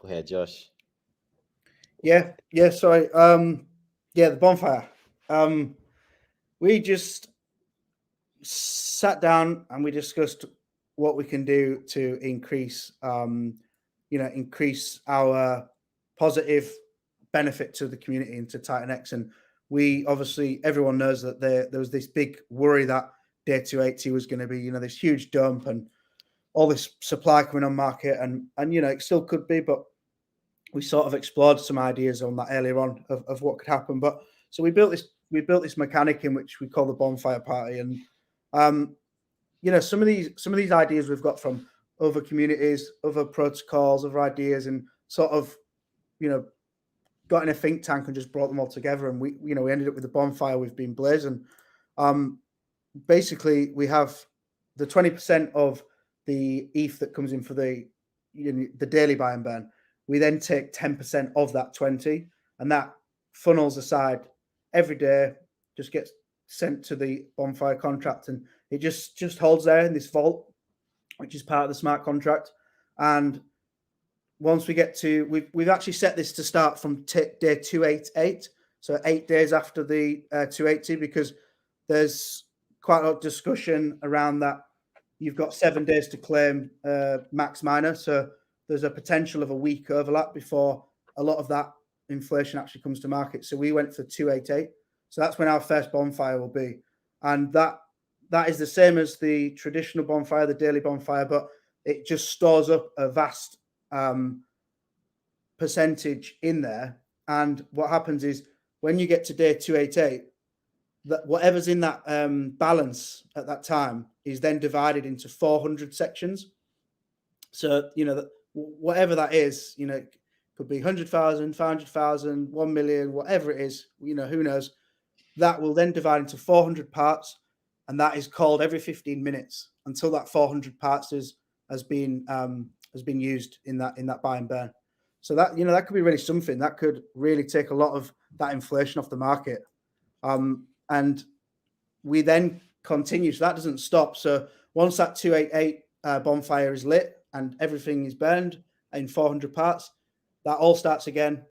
Go ahead, Josh. Yeah. Sorry. The bonfire. We just sat down and we discussed what we can do to increase our positive benefit to the community and to Titan X. And we obviously, everyone knows that there was this big worry that day 280 was going to be, this huge dump and all this supply coming on market, and it still could be, but we sort of explored some ideas on that earlier on of what could happen. But so we built this mechanic in which we call the bonfire party, and some of these ideas we've got from other communities, other protocols, other ideas, and sort of got in a think tank and just brought them all together, and we ended up with the bonfire we've been blazing. Basically, we have the 20% of the ETH that comes in for the daily buy and burn. We then take 10% of that 20, and that funnels aside every day, just gets sent to the bonfire contract, and it just holds there in this vault, which is part of the smart contract. And once we get to, we've actually set this to start from day 288, so 8 days after the 280, because there's quite a lot of discussion around that. You've got 7 days to claim max miner, so there's a potential of a week overlap before a lot of that inflation actually comes to market. So we went for 288. So that's when our first bonfire will be. And that is the same as the traditional bonfire, the daily bonfire, but it just stores up a vast percentage in there. And what happens is when you get to day 288, that whatever's in that balance at that time is then divided into 400 sections. So, whatever that is, it could be 100,000, 500,000, 1 million, whatever it is, who knows. That will then divide into 400 parts, and that is called every 15 minutes until that 400 parts has been used in that buy and burn. So that that could be really something that could really take a lot of that inflation off the market. And we then continue, so that doesn't stop. So once that 288 bonfire is lit and everything is burned in 400 parts, that all starts again.